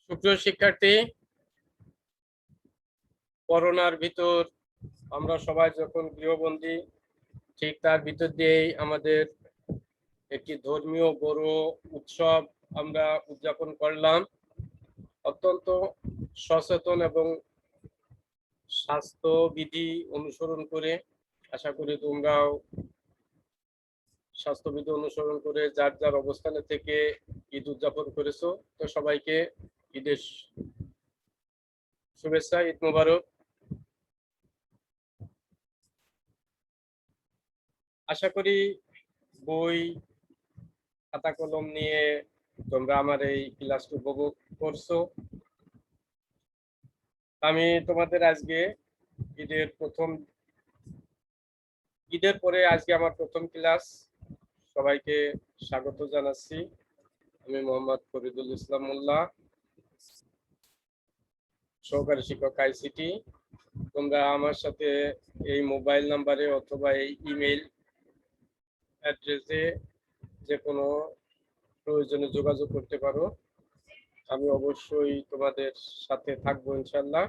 সুপ্রিয় শিক্ষার্থী, করোনার ভিতর আমরা সবাই যখন গৃহবন্দী, ঠিক তার ভিতর দিয়েই আমাদের একটি ধর্মীয় বড় উৎসব আমরা উদযাপন করলাম। অত্যন্ত সচেতন এবং স্বাস্থ্যবিধি অনুসরণ করে। আশা করি তোমরাও স্বাস্থ্যবিধি অনুসরণ করে যার যার অবস্থানে থেকে ঈদ উদযাপন করেছো। তো সবাইকে ঈদের শুভেচ্ছা, ঈদ মোবারক। আশা করি বই খাতা কলম নিয়ে তোমরা আমার এই ক্লাসটি উপভোগ করছো। আমি তোমাদের আজকে ঈদের পরে আজকে আমার প্রথম ক্লাস। সবাইকে স্বাগত জানাচ্ছি। আমি মোহাম্মদ ফরিদুল ইসলাম মোল্লা, সহকারী শিক্ষক আইসিটি। তোমরা আমার সাথে এই মোবাইল নাম্বারে অথবা এই ইমেইল অ্যাড্রেসে যে কোনো প্রয়োজনে যোগাযোগ করতে পারো। আমি অবশ্যই তোমাদের সাথে থাকবো ইনশাল্লাহ।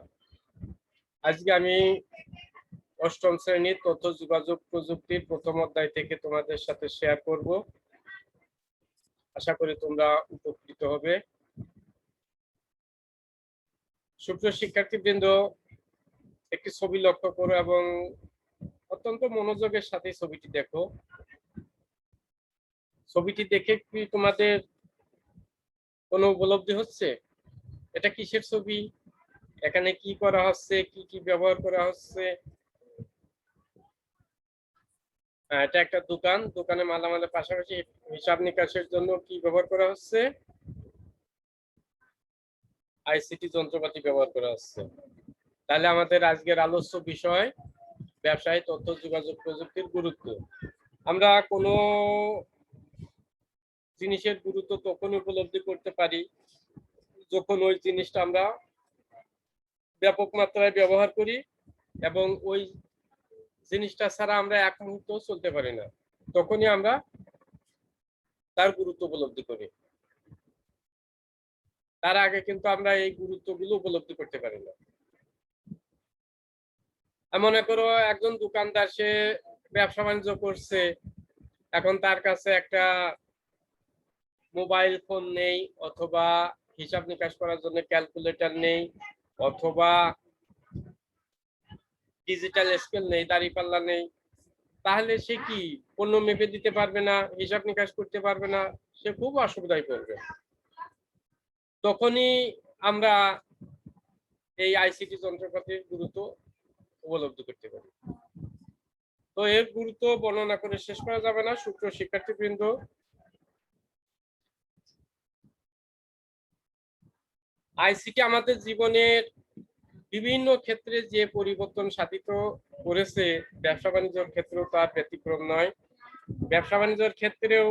আজকে আমি অষ্টম শ্রেণীর তথ্য যোগাযোগ প্রযুক্তির প্রথম অধ্যায় থেকে তোমাদের সাথে শেয়ার করব। আশা করি তোমরা উপকৃত হবে। সুপ্রিয় শিক্ষার্থীবৃন্দ, একটি ছবি লক্ষ্য করো এবং অত্যন্ত মনোযোগের সাথে ছবিটি দেখো। ছবিটি দেখে কি তোমাদের কোনো উপলব্ধি হচ্ছে? এটা কিসের ছবি? এখানে কি করা হচ্ছে? কি কি ব্যবহার করা হচ্ছে? এটা একটা দোকান। দোকানে মালামালের পাশাপাশি হিসাব নিকাশের জন্য কি ব্যবহার করা হচ্ছে? আইসিটি যন্ত্রপাতি ব্যবহার করা হচ্ছে। তাহলে আমাদের আজকের আলোচ্য বিষয় ব্যবসায় তথ্য যোগাযোগ প্রযুক্তির গুরুত্ব। আমরা কোনো জিনিসের গুরুত্ব তখন উপলব্ধি করতে পারি যখন ওই জিনিসটা আমরা ব্যাপক মাত্রায় ব্যবহার করি এবং ওই জিনিসটা ছাড়া আমরা এক মুহূর্ত চলতে পারি না। তখনই আমরা তার গুরুত্ব উপলব্ধি করি। তার আগে কিন্তু আমরা এই গুরুত্বগুলো উপলব্ধি করতে পারি না। মনে করো একজন দোকানদার, সে ব্যবসা বাণিজ্য করছে, এখন তার কাছে একটা মোবাইল ফোন নেই, অথবা হিসাব নিকাশ করার জন্য ক্যালকুলেটর নেই, অথবা ডিজিটাল স্কেল নেই, দাঁড়িপাল্লা নেই, তাহলে সে কি পণ্য মেপে দিতে পারবে না, হিসাব নিকাশ করতে পারবে না, সে খুব অসুবিধায় পড়বে। তখনই আমরা এই আইসিটি যন্ত্রপাতির গুরুত্ব উপলব্ধি করতে পারি। তো এর গুরুত্ব বর্ণনা করে শেষ করা যাবে না। সুপ্রিয় শিক্ষার্থীবৃন্দ, আইসিটি আমাদের জীবনের বিভিন্ন ক্ষেত্রে যে পরিবর্তন সাধিত করেছে, ব্যবসা বাণিজ্যের ক্ষেত্রেও তার ব্যতিক্রম নয়। ব্যবসা বাণিজ্যের ক্ষেত্রেও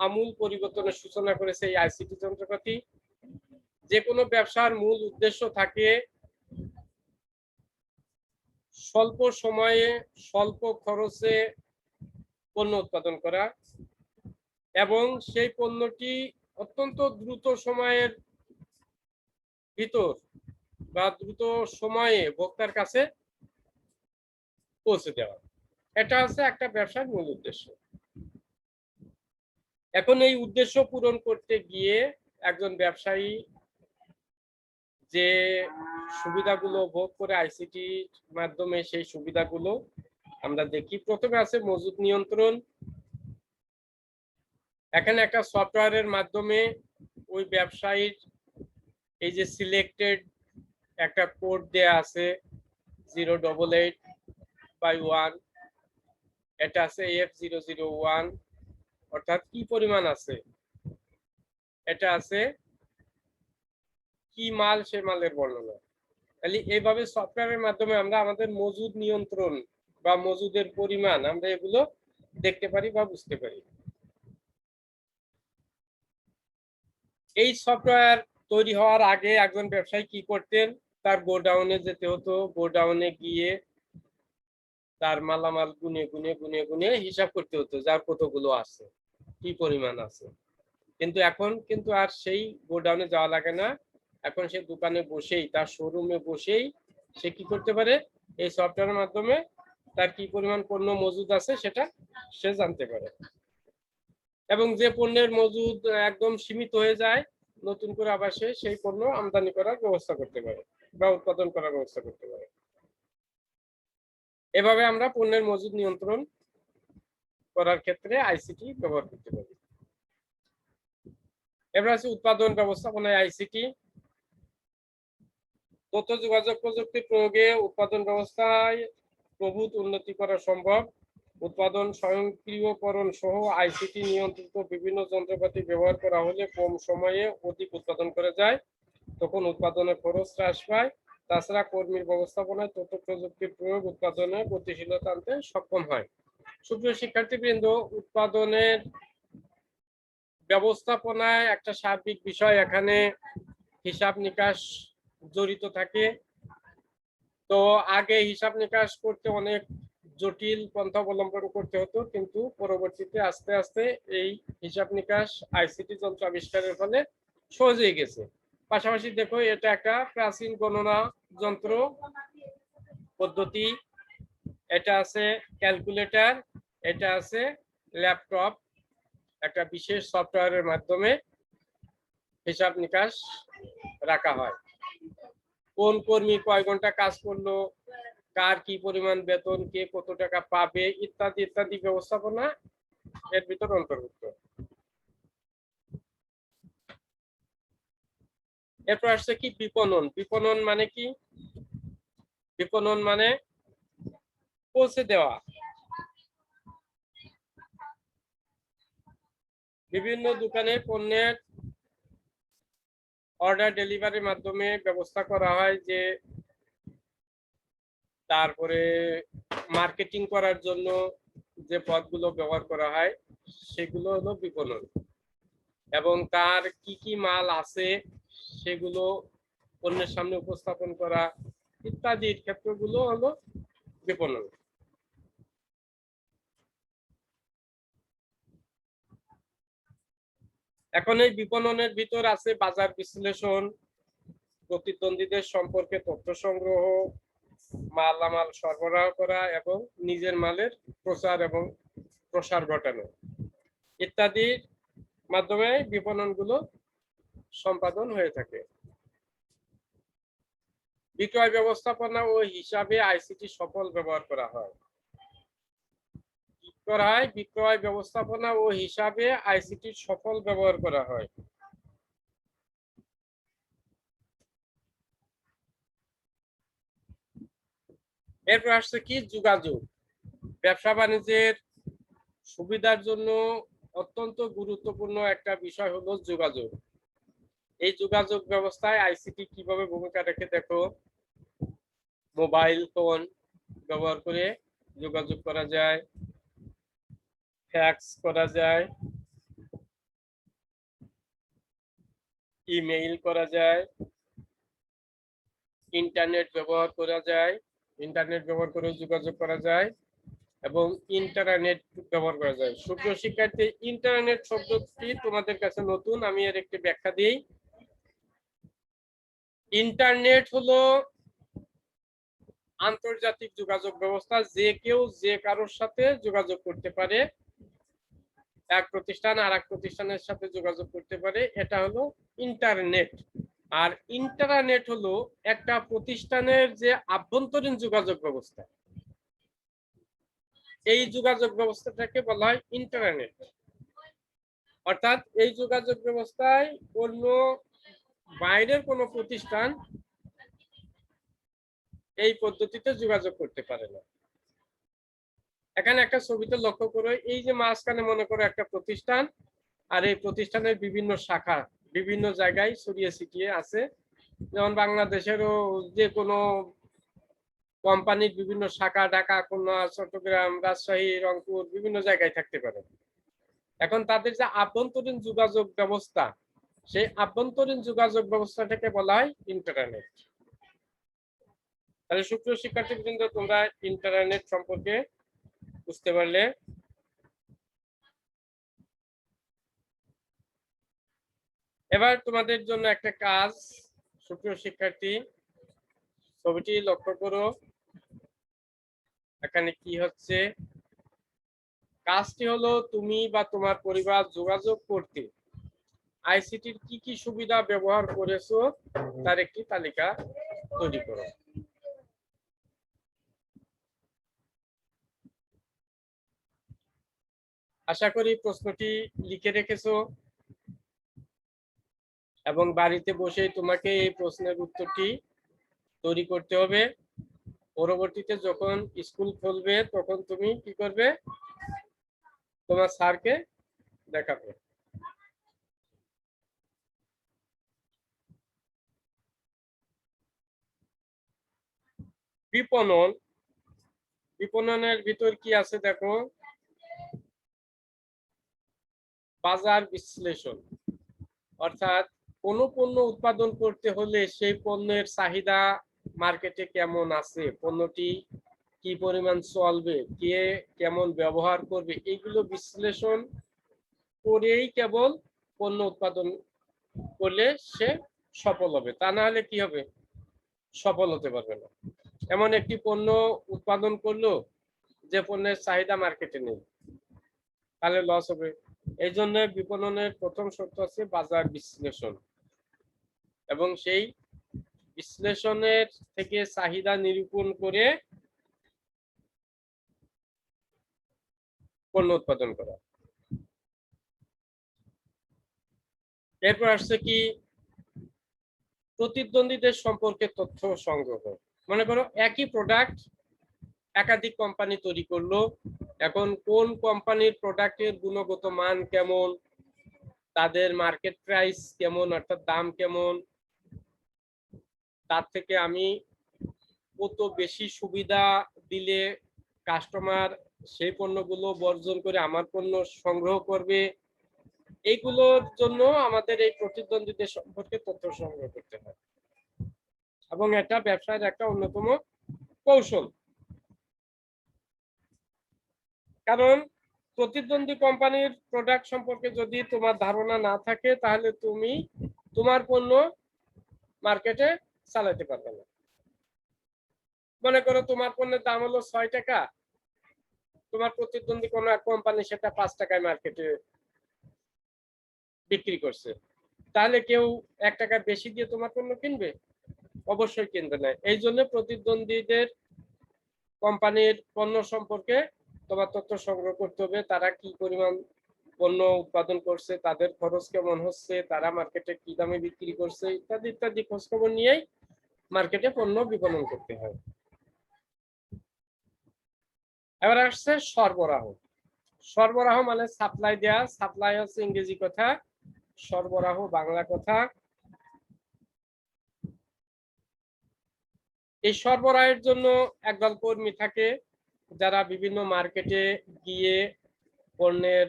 আমূল পরিবর্তনের সূচনা করেছে এই আইসিটি যন্ত্রপাতি। যে কোনো ব্যবসার মূল উদ্দেশ্য থাকে স্বল্প সময়ে স্বল্প খরচে পণ্য উৎপাদন করা এবং সেই পণ্যটি অত্যন্ত দ্রুত সময়ের ভিতর বা দ্রুত সময়ে ভোক্তার কাছে পৌঁছে দেওয়া। এটা হচ্ছে একটা ব্যবসার মূল উদ্দেশ্য। এখন এই উদ্দেশ্য পূরণ করতে গিয়ে একজন ব্যবসায়ী যে সুবিধাগুলো ভোগ করে আইসিটির মাধ্যমে, সেই সুবিধাগুলো আমরা দেখি। প্রথমে আছে মজুদ নিয়ন্ত্রণ। এখানে একটা সফটওয়্যারের মাধ্যমে ওই ব্যবসায়ীর এই যে সিলেক্টেড একটা কোড দেয়া আছে 088/1, এটা আছে F001, অর্থাৎ কি পরিমাণ আছে, এটা আছে কি মাল, সে মালের বর্ণনা। তাহলে এইভাবে সফটওয়্যারের মাধ্যমে আমরা আমাদের মজুদ নিয়ন্ত্রণ বা মজুদের পরিমাণ আমরা এগুলো দেখতে পারি বা বুঝতে পারি। এই সফটওয়্যার তৈরি হওয়ার আগে একজন ব্যবসায়ী কি করতেন? তার গোডাউনে যেতে হতো। গোডাউনে গিয়ে তার মালামাল গুনে গুনে হিসাব করতে হতো, যার কতগুলো আছে, কি পরিমাণ আছে। কিন্তু এখন কিন্তু আর সেই গোডাউনে যাওয়া লাগে না, এখন সে দোকানে বসেই তার শোরুমে বসেই সে কি করতে পারে, এই সফটওয়্যারের মাধ্যমে তার কি পরিমাণ পণ্য মজুদ আছে সেটা সে জানতে পারে। এবং যে পণ্যের মজুদ একদম সীমিত হয়ে যায়, নতুন করে আবার সে সেই পণ্য আমদানি করার ব্যবস্থা করতে পারে বা উৎপাদন করার ব্যবস্থা করতে পারে। এভাবে আমরা পণ্যের মজুদ নিয়ন্ত্রণ করার ক্ষেত্রে আইসিটি ব্যবহার করতে পারি। এবার আছে উৎপাদন ব্যবস্থাপনায় আইসিটি। তথ্য যোগাযোগ প্রযুক্তি প্রয়োগে উৎপাদন ব্যবস্থায় প্রভূত উন্নতি করা সম্ভব। উৎপাদন স্বয়ংক্রিয়করণ সহ আইসিটি নিয়ন্ত্রিত বিভিন্ন যন্ত্রপাতি ব্যবহার করা হলে কম সময়ে অধিক উৎপাদন করা যায়, তখন উৎপাদনের খরচ হ্রাস পায়। তাছাড়া কর্মীর ব্যবস্থাপনায় তথ্য প্রযুক্তির প্রয়োগ উৎপাদনে গতিশীলতা আনতে সক্ষম হয়। সুপ্রিয় শিক্ষার্থীবৃন্দ, উৎপাদনের ব্যবস্থাপনায় একটা সার্বিক বিষয়, এখানে হিসাব নিকাশ জড়িত থাকে। তো আগে হিসাব নিকাশ করতে অনেক জটিল পন্থা অবলম্বন করতে হতো, কিন্তু পরবর্তীতে আস্তে আস্তে এই হিসাব নিকাশ আইসিটি যন্ত্র আবিষ্কারের ফলে সহজ হয়ে গেছে। পাশাপাশি দেখো, এটা একটা প্রাচীন গণনা যন্ত্র পদ্ধতি, এটা আছে ক্যালকুলেটর, এটা আছে ল্যাপটপ। একটা বিশেষ সফটওয়্যারের মাধ্যমে হিসাব নিকাশ রাখা হয়। কোন কর্মী কয় ঘন্টা কাজ করলো, কার কি পরিমাণ বেতন, কে কত টাকা পাবে, ইত্যাদি ইত্যাদি ব্যবস্থাপনা এর ভিতর অন্তর্ভুক্ত। এরপর আসছে কি বিপণন। বিপণন মানে কি? বিপণন মানে পৌঁছে দেওয়া। বিভিন্ন দোকানে পণ্যের অর্ডার ডেলিভারির মাধ্যমে ব্যবস্থা করা হয়, যে তারপরে মার্কেটিং করার জন্য যে পথগুলো ব্যবহার করা হয় সেগুলো হলো বিপণন। এবং তার কি কি মাল আছে সেগুলো অন্যের সামনে উপস্থাপন করা ইত্যাদি ক্ষেত্রগুলো হলো বিপণন। এখন এই বিপণনের ভিতর আছে বাজার বিশ্লেষণ, প্রতিদ্বন্দ্বীদের সম্পর্কে তথ্য সংগ্রহ, মালামাল সরবরাহ করা এবং নিজের মালের প্রচার এবং প্রসার ঘটানো ইত্যাদির মাধ্যমে বিপণনগুলো সম্পাদন হয়ে থাকে। বিক্রয় ব্যবস্থাপনা ও হিসাবে আইসিটি সফল ব্যবহার করা হয়। বিক্রয় ব্যবস্থাপনা ও হিসাবে আইসিটি সফল ব্যবহার করা হয়। এরপর আসছে কি যোগাযোগ। ব্যবসা বাণিজ্যের সুবিধার জন্য অত্যন্ত গুরুত্বপূর্ণ একটা বিষয় হলো যোগাযোগ। এই যোগাযোগ ব্যবস্থায় আইসিটি কিভাবে ভূমিকা রাখে দেখো, মোবাইল ফোন ব্যবহার করে যোগাযোগ করা যায়, ফ্যাক্স করা যায়, ইমেইল করা যায়, ইন্টারনেট ব্যবহার করা যায়, ইন্টারনেট ব্যবহার করে যোগাযোগ করা যায় এবং ইন্টারনেট ব্যবহার করা যায়। সুপ্রিয় শিক্ষার্থী, ইন্টারনেট শব্দটি তোমাদের কাছে নতুন, আমি এর একটি ব্যাখ্যা দিই। ইন্টারনেট হলো আন্তর্জাতিক যোগাযোগ ব্যবস্থা, যে কেউ যে কারোর সাথে যোগাযোগ করতে পারে, এক প্রতিষ্ঠান আর এক প্রতিষ্ঠানের সাথে যোগাযোগ করতে পারে, এটা হলো ইন্টারনেট। আর ইন্টারনেট হলো একটা প্রতিষ্ঠানের যে আভ্যন্তরীণ যোগাযোগ ব্যবস্থা, এই যোগাযোগ ব্যবস্থাটাকে বলা হয় ইন্টারনেট। অর্থাৎ এই যোগাযোগ ব্যবস্থায় অন্য বাইরের কোনো প্রতিষ্ঠান এই পদ্ধতিতে যোগাযোগ করতে পারে না। এখানে একটা ছবিতে লক্ষ্য করো, এই যে মাঝখানে মনে করো একটা প্রতিষ্ঠান, আর এই প্রতিষ্ঠানের বিভিন্ন শাখা বিভিন্ন জায়গায় ছড়িয়ে ছিটিয়ে আছে। যেমন বাংলাদেশেরও যে কোনো কোম্পানির বিভিন্ন শাখা ঢাকা, খুলনা, চট্টগ্রাম, রাজশাহী, রংপুর বিভিন্ন জায়গায় থাকতে পারে। এখন তাদের যে আভ্যন্তরীণ যোগাযোগ ব্যবস্থা, সেই আভ্যন্তরীণ যোগাযোগ ব্যবস্থাটাকে বলা হয় ইন্টারনেট। তাহলে সুপ্রিয় শিক্ষার্থীবৃন্দ, তোমরা ইন্টারনেট সম্পর্কে বুঝতে পারলে। এবার তোমাদের জন্য একটা কাজ, সুপ্রিয় শিক্ষার্থী, ছবিটি লক্ষ্য করো। এখানে কি হচ্ছে? কাজটি হলো তুমি বা তোমার পরিবার যোগাযোগ করতে আইসিটির কি কি সুবিধা ব্যবহার করেছো তার একটি তালিকা তৈরি করো। আশা করি প্রশ্নটি লিখে রেখেছো এবং বাড়িতে বসে তোমাকে এই প্রশ্নের উত্তরটি তৈরি করতে হবে। পরবর্তীতে যখন স্কুল খুলবে তখন তুমি কি করবে? তোমার স্যারকে দেখাবে। বিপণন, বিপণনের ভিতর কি আছে দেখো? বাজার বিশ্লেষণ, অর্থাৎ কোনো পণ্য উৎপাদন করতে হলে সেই পণ্যের চাহিদা মার্কেটে কেমন আছে, পণ্যটি কি পরিমাণ চলবে, কে কেমন ব্যবহার করবে, এগুলো বিশ্লেষণ করেই কেবল পণ্য উৎপাদন করলে সে সফল হবে, তা না হলে কি হবে? সফল হতে পারবে না। এমন একটি পণ্য উৎপাদন করলো যে পণ্যের চাহিদা মার্কেটে নেই, তাহলে লস হবে। এই জন্য বিপণনের প্রথম শর্ত আছে বাজার বিশ্লেষণ, এবং সেই বিশ্লেষণের থেকে চাহিদা নিরূপণ করে পণ্য উৎপাদন করা। এরপর আসছে কি? প্রতিদ্বন্দ্বীদের সম্পর্কে তথ্য সংগ্রহ। মনে করো একই প্রোডাক্ট একাধিক কোম্পানি তৈরি করলো, এখন কোন কোম্পানির প্রোডাক্টের গুণগত মান কেমন, তাদের মার্কেট প্রাইস কেমন, অর্থাৎ দাম কেমন, তার থেকে আমি কত বেশি সুবিধা দিলে কাস্টমার সেই পণ্যগুলো বর্জন করে আমার পণ্য সংগ্রহ করবে, এইগুলোর জন্য আমাদের এই প্রতিদ্বন্দ্বীদের সম্পর্কে তথ্য সংগ্রহ করতে হয়, এবং এটা ব্যবসায়ের একটা অন্যতম কৌশল। কারণ প্রতিদ্বন্দ্বী কোম্পানির প্রোডাক্ট সম্পর্কে যদি তোমার ধারণা না থাকে তাহলে তুমি তোমার পণ্য মার্কেটে চালাতে পারবে না। মনে করো তোমার পণ্যের দাম হলো 6 টাকা, তোমার প্রতিদ্বন্দ্বী কোনো এক কোম্পানি সেটা 5 টাকায় মার্কেটে বিক্রি করছে, তাহলে কেউ 1 টাকা বেশি দিয়ে তোমার পণ্য কিনবে? অবশ্যই কিনবে না। এই জন্য প্রতিদ্বন্দ্বীদের কোম্পানির পণ্য সম্পর্কে তোমার তথ্য সংগ্রহ করতে হবে, তারা কি পরিমাণ পণ্য উৎপাদন করছে, তাদের খরচ কেমন হচ্ছে, তারা মার্কেটে কি দামে বিক্রি করছে, ইত্যাদি ইত্যাদি খোঁজখবর নিয়েই মার্কেটে পণ্য বিপণন করতে হয়। এবার আসছে সরবরাহ। সরবরাহ মানে সাপ্লাই দেয়া, সাপ্লাই হচ্ছে ইংরেজি কথা, সরবরাহ বাংলা কথা। এই সরবরাহের জন্য একদল কর্মী থাকে যারা বিভিন্ন মার্কেটে গিয়ে পণ্যের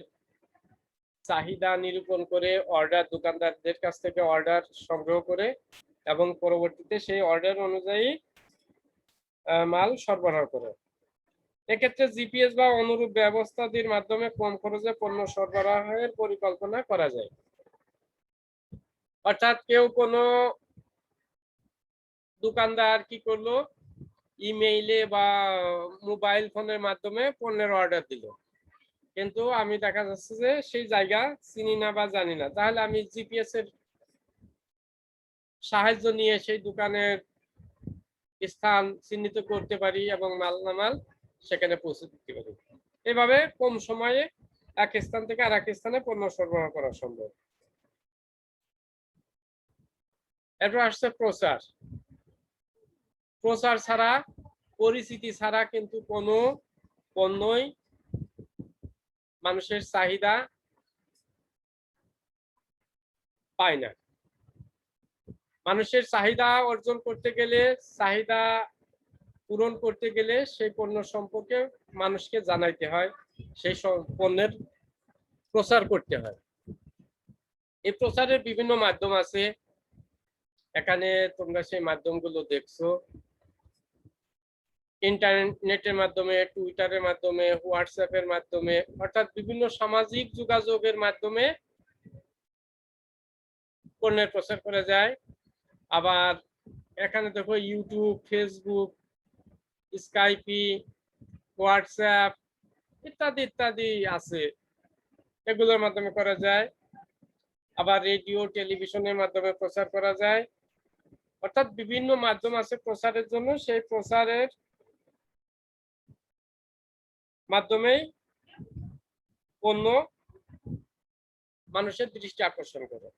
চাহিদা নিরূপণ করে অর্ডার, দোকানদারদের কাছ থেকে অর্ডার সংগ্রহ করে এবং পরবর্তীতে সেই অর্ডার অনুযায়ী মাল সরবরাহ করে। এক্ষেত্রে জিপিএস বা অনুরূপ ব্যবস্থাটির মাধ্যমে কম খরচে পণ্য সরবরাহের পরিকল্পনা করা যায়। অর্থাৎ কেউ কোনো দোকানদার কি করলো, ইমেইলে বা মোবাইল ফোনের মাধ্যমে পণ্যের অর্ডার দিল, কিন্তু আমি দেখা যাচ্ছে যে সেই জায়গা চিনি না বা জানি না, তাহলে আমি জিপিএস এর সাহায্য নিয়ে সেই দোকানের স্থান চিহ্নিত করতে পারি এবং মালামাল সেখানে পৌঁছে দিতে পারি। এভাবে কম সময়ে এক স্থান থেকে আর এক স্থানে পণ্য সরবরাহ করা সম্ভব। এরপর আসছে প্রচার। প্রচার ছাড়া, পরিচিতি ছাড়া কিন্তু কোনো পণ্যই মানুষের চাহিদা পায় না। মানুষের চাহিদা অর্জন করতে গেলে, চাহিদা পূরণ করতে গেলে সেই পণ্য সম্পর্কে মানুষকে জানাইতে হয়, সেই পণ্যের প্রচার করতে হয়। এই প্রচারের বিভিন্ন মাধ্যম আছে, এখানে তোমরা সেই মাধ্যমগুলো দেখছো। ইন্টারনেটের মাধ্যমে, টুইটারের মাধ্যমে, হোয়াটসঅ্যাপের মাধ্যমে, অর্থাৎ বিভিন্ন সামাজিক যোগাযোগের মাধ্যমে পণ্যের প্রচার করা যায়। আবার এখানে দেখো ইউটিউব, ফেসবুক, স্কাইপি, হোয়াটসঅ্যাপ ইত্যাদি ইত্যাদি আছে, এগুলোর মাধ্যমে করা যায়। আবার রেডিও, টেলিভিশনের মাধ্যমে প্রচার করা যায়। অর্থাৎ বিভিন্ন মাধ্যম আছে প্রচারের জন্য, সেই প্রচারের মাধ্যমেই পণ্য মানুষের দৃষ্টি আকর্ষণ করে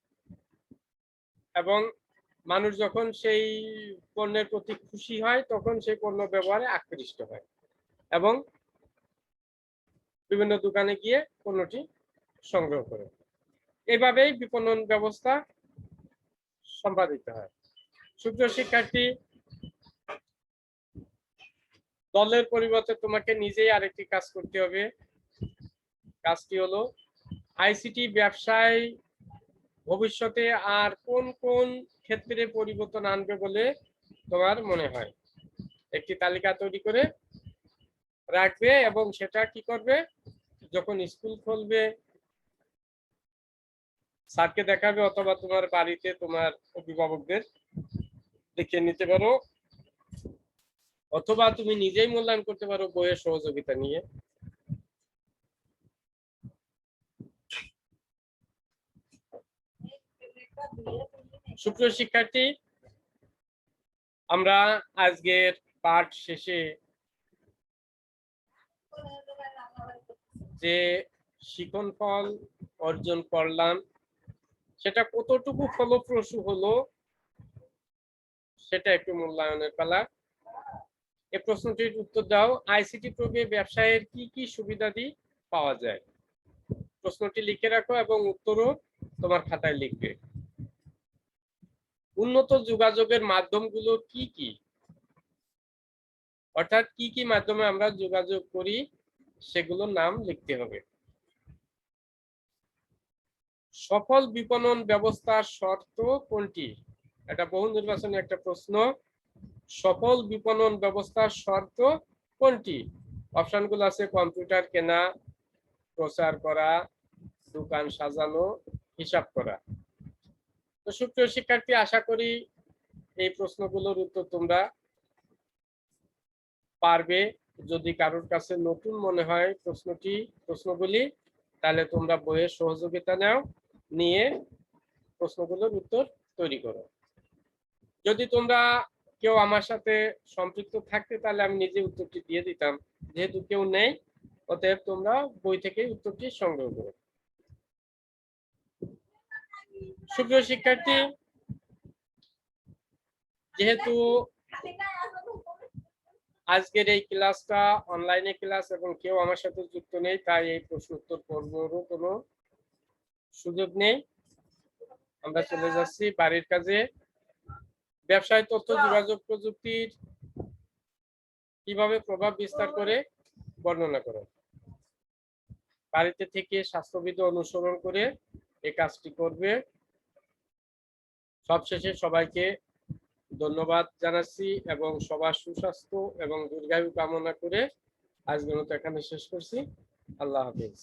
এবং মানুষ যখন সেই পণ্যের প্রতি খুশি হয় তখন সেই পণ্য ব্যবহারে আকৃষ্ট হয় এবং বিভিন্ন দোকানে গিয়ে পণ্যটি সংগ্রহ করে। এভাবেই বিপণন ব্যবস্থা সম্পাদিত হয়। সুপ্রিয় শিক্ষার্থী, দলের পরিবর্তে তোমাকে নিজেই আরেকটি কাজ করতে হবে। কাজটি হলো আইসিটি ব্যবসায় ভবিষ্যতে আর কোন কোন ক্ষেত্রে পরিবর্তন আনবে বলে তোমার মনে হয়, একটি তালিকা তৈরি করে রাখবে এবং সেটা কি করবে, যখন স্কুল খুলবে স্যারকে দেখাবে অথবা তোমার বাড়িতে তোমার অভিভাবকদের দেখিয়ে নিতে পারো, অথবা তুমি নিজেই মূল্যায়ন করতে পারো বইয়ের সহযোগিতা নিয়ে। সুপ্রিয় শিক্ষার্থী, আমরা আজকের পাঠ শেষে যে শিখন ফল অর্জন করলাম সেটা কতটুকু ফলপ্রসূ হলো সেটা একটু মূল্যায়নের পালা। এই প্রশ্নটির উত্তর দাও, আইসিটি প্রয়োগে ব্যবসায়ের কি কি সুবিধাদি পাওয়া যায়। প্রশ্নটি লিখে রাখো এবং উত্তরও তোমার খাতায় লিখবে। উন্নত যোগাযোগের মাধ্যমগুলো কি কি, অর্থাৎ কি কি মাধ্যমে আমরা যোগাযোগ করি সেগুলোর নাম লিখতে হবে। সফল বিপণন ব্যবস্থার শর্ত কোনটি, এটা বহু নির্বাচনী একটা প্রশ্ন। সফল বিপণন ব্যবস্থার শর্ত কোনটি? অপশনগুলো আছে কম্পিউটার কেনা, প্রচার করা, দোকান সাজানো, হিসাব করা। তো সুপ্রিয় শিক্ষার্থী, আশা করি এই প্রশ্নগুলোর উত্তর তোমরা পারবে। যদি কারোর কাছে নতুন মনে হয় প্রশ্নগুলি, তাহলে তোমরা বইয়ের সহযোগিতা নাও, নিয়ে প্রশ্নগুলোর উত্তর তৈরি করো। যদি তোমরা কেউ আমার সাথে সম্পৃক্ত থাকতে তাহলে আমি নিজে উত্তরটি দিয়ে দিতাম, যেহেতু কেউ নেই অতএব তোমরা বই থেকে উত্তরটি সংগ্রহ করো। সুপ্রিয় শিক্ষার্থী, যেহেতু আজকের এই ক্লাসটা অনলাইনে ক্লাস এবং কেউ আমার সাথে যুক্ত নেই, তাই এই প্রশ্ন উত্তর পর্বেরও কোনো সুযোগ নেই। আমরা চলে যাচ্ছি বাড়ির কাজে। ব্যবসায় তথ্য যোগাযোগ প্রযুক্তির কিভাবে প্রভাব বিস্তার করে বর্ণনা করো। বাড়িতে থেকে স্বাস্থ্যবিধি অনুসরণ করে এই কাজটি করবে। সবশেষে সবাইকে ধন্যবাদ জানাচ্ছি এবং সবার সুস্বাস্থ্য এবং দীর্ঘায়ু কামনা করে আজকের মতো এখানে শেষ করছি। আল্লাহ হাফিজ।